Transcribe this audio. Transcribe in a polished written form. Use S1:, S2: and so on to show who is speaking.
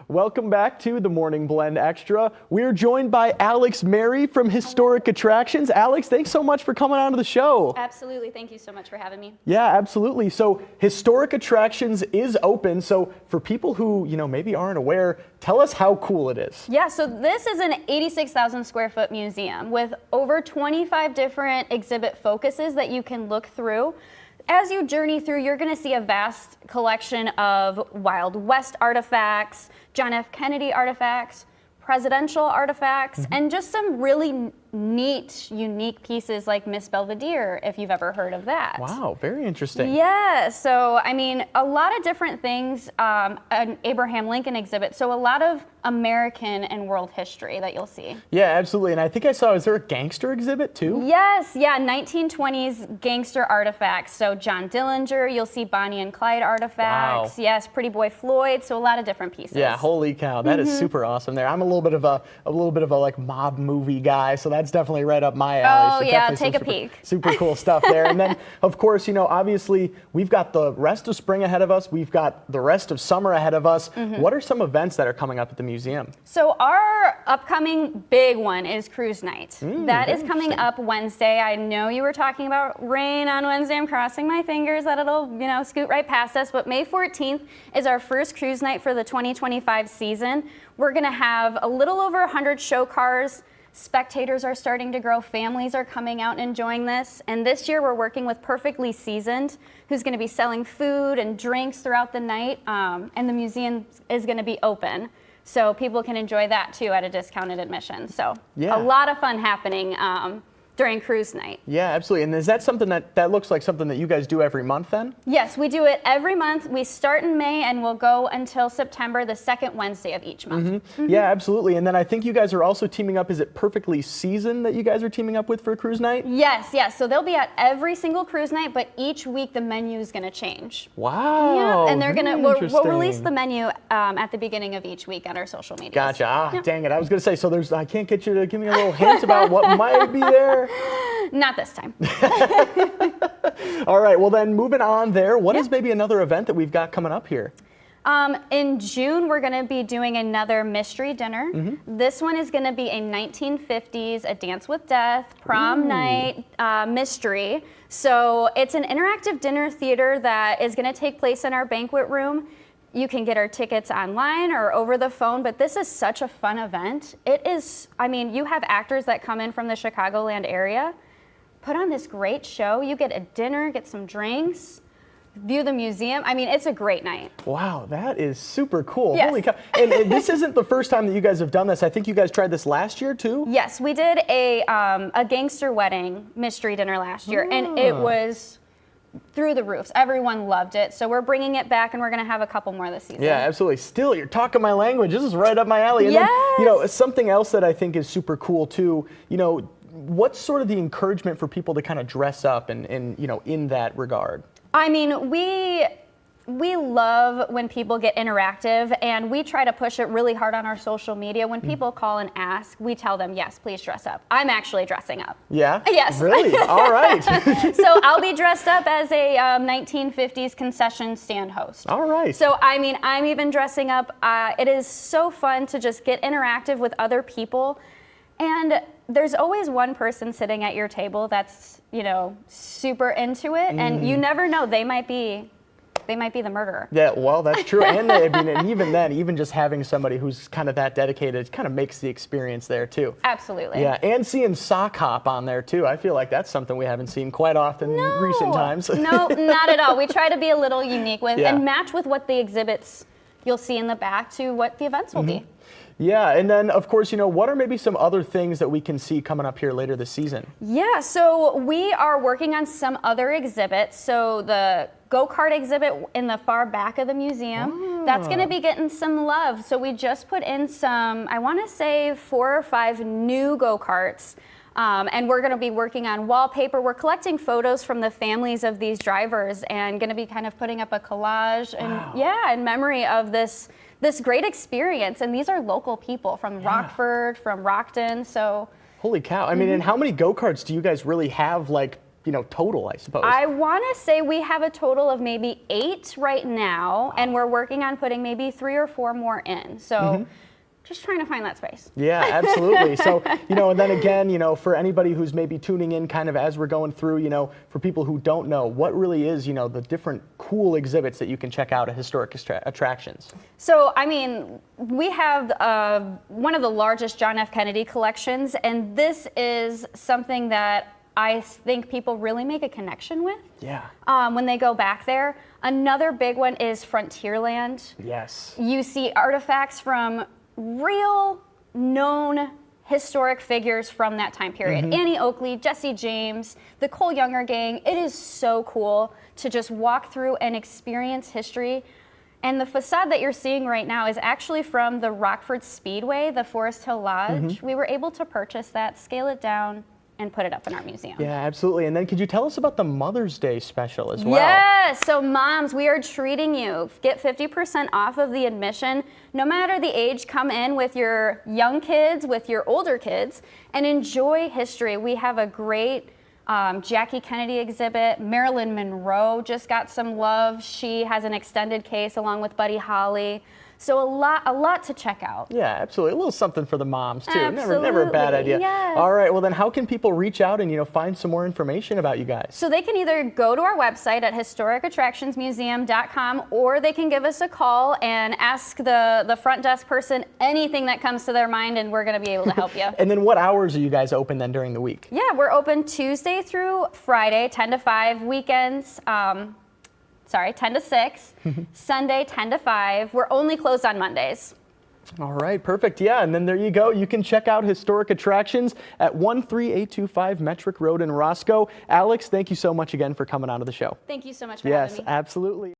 S1: Welcome back to the Morning Blend Extra. We're joined by Alex Mary from Historic Attractions. Alex, thanks so much for coming on to the show.
S2: Absolutely. Thank you so much for having me.
S1: Yeah, absolutely. So Historic Attractions is open. So for people who, maybe aren't aware, tell us how cool it is.
S2: Yeah, so this is an 86,000 square foot museum with over 25 different exhibit focuses that you can look through. As you journey through, you're going to see a vast collection of Wild West artifacts, John F. Kennedy artifacts, presidential artifacts, and just some really neat, unique pieces like Miss Belvedere, if you've ever heard of that.
S1: Wow, very interesting.
S2: Yeah, so I mean, a lot of different things, an Abraham Lincoln exhibit, so a lot of American and world history that you'll see.
S1: Yeah, absolutely. And I think I saw, is there a gangster exhibit too?
S2: Yes, yeah, 1920s gangster artifacts. So John Dillinger, you'll see Bonnie and Clyde artifacts. Wow. Yes, Pretty Boy Floyd, so a lot of different pieces.
S1: Yeah, holy cow, that is super awesome there. I'm a little bit of a like mob movie guy, so that's definitely right up my alley.
S2: Oh
S1: so
S2: yeah, take a peek.
S1: Super cool stuff there. And then, of course, obviously we've got the rest of spring ahead of us. We've got the rest of summer ahead of us. What are some events that are coming up at the museum?
S2: So our upcoming big one is Cruise Night. That is coming up Wednesday. I know you were talking about rain on Wednesday. I'm crossing my fingers that it'll, scoot right past us. But May 14th is our first Cruise Night for the 2025 season. We're going to have a little over 100 show cars. Spectators are starting to grow. Families are coming out and enjoying this. And this year we're working with Perfectly Seasoned, who's going to be selling food and drinks throughout the night. And the museum is going to be open. So people can enjoy that too at a discounted admission. So a lot of fun happening during Cruise Night.
S1: Yeah, absolutely. And is that something that looks like something that you guys do every month then?
S2: Yes, we do it every month. We start in May and we'll go until September, the second Wednesday of each month.
S1: Yeah, absolutely. And then I think you guys are also teaming up, is it Perfectly Seasoned that you guys are teaming up with for a cruise night?
S2: Yes. So they'll be at every single cruise night, but each week the menu is going to change.
S1: Wow.
S2: Yeah, and they're we'll release the menu at the beginning of each week on our social media.
S1: Gotcha. Dang it. I was going to say, so I can't get you to give me a little hint about what might be there.
S2: Not this time.
S1: All right, well then moving on there, what is maybe another event that we've got coming up here?
S2: In June, we're going to be doing another mystery dinner. This one is going to be a 1950s, A Dance with Death, prom night mystery. So it's an interactive dinner theater that is going to take place in our banquet room. You can get our tickets online or over the phone, but this is such a fun event. It is, you have actors that come in from the Chicagoland area, put on this great show. You get a dinner, get some drinks, view the museum. It's a great night. Wow,
S1: that is super cool.
S2: Yes.
S1: Holy cow. And this isn't the first time that you guys have done this. I think you guys tried this last year too?
S2: Yes, we did a gangster wedding mystery dinner last year, and it was through the roofs. Everyone loved it. So we're bringing it back and we're going to have a couple more this season.
S1: Yeah, absolutely. Still, you're talking my language. This is right up my alley. And then, something else that I think is super cool too, what's sort of the encouragement for people to kind of dress up and in that regard?
S2: We love when people get interactive, and we try to push it really hard on our social media. When people call and ask, we tell them, yes, please dress up. I'm actually dressing up.
S1: Yeah?
S2: Yes.
S1: Really? All right.
S2: So I'll be dressed up as a 1950s concession stand host.
S1: All right.
S2: So, I'm even dressing up. It is so fun to just get interactive with other people. And there's always one person sitting at your table that's, super into it. And you never know, they might be the murderer.
S1: Yeah, well, that's true. And and even then, even just having somebody who's kind of that dedicated kind of makes the experience there too.
S2: Absolutely.
S1: Yeah, and seeing sock hop on there too. I feel like that's something we haven't seen quite often in recent times.
S2: No, not at all. We try to be a little unique with and match with what the exhibits you'll see in the back to what the events will be.
S1: Yeah, and then of course, what are maybe some other things that we can see coming up here later this season?
S2: Yeah, so we are working on some other exhibits. So the go-kart exhibit in the far back of the museum, that's going to be getting some love. So we just put in some, I want to say 4 or 5 new go-karts. And we're going to be working on wallpaper. We're collecting photos from the families of these drivers and going to be kind of putting up a collage and in memory of this great experience. And these are local people from Rockford, from Rockton. So
S1: holy cow. And how many go-karts do you guys really have total, I suppose?
S2: I want to say we have a total of maybe 8 right now, and we're working on putting maybe 3 or 4 more in. So just trying to find that space.
S1: Yeah, absolutely. So, and then again, for anybody who's maybe tuning in kind of as we're going through, for people who don't know, what really is, the different cool exhibits that you can check out at Historic Attractions?
S2: So, I mean, we have one of the largest John F. Kennedy collections, and this is something that I think people really make a connection with.
S1: Yeah.
S2: When they go back there. Another big one is Frontierland.
S1: Yes.
S2: You see artifacts from real known historic figures from that time period. Annie Oakley, Jesse James, the Cole Younger gang. It is so cool to just walk through and experience history. And the facade that you're seeing right now is actually from the Rockford Speedway, the Forest Hill Lodge. We were able to purchase that, scale it down, and put it up in our museum.
S1: Yeah, absolutely. And then could you tell us about the Mother's Day special as well?
S2: Yes, so moms, we are treating you. Get 50% off of the admission, no matter the age. Come in with your young kids, with your older kids, and enjoy history. We have a great Jackie Kennedy exhibit. Marilyn Monroe just got some love. She has an extended case along with Buddy Holly. So a lot to check out.
S1: Yeah, absolutely. A little something for the moms too.
S2: Absolutely.
S1: Never a bad idea.
S2: Yes.
S1: All right. Well, then how can people reach out and find some more information about you guys?
S2: So they can either go to our website at historicattractionsmuseum.com, or they can give us a call and ask the front desk person anything that comes to their mind, and we're going to be able to help you.
S1: And then what hours are you guys open then during the week?
S2: Yeah, we're open Tuesday through Friday, 10 to 5. Weekends, 10 to 6. Sunday, 10 to 5. We're only closed on Mondays.
S1: All right, perfect. Yeah, and then there you go. You can check out Historic Attractions at 13825 Metric Road in Roscoe. Alex, thank you so much again for coming onto the show.
S2: Thank you so much for having me.
S1: Yes, absolutely.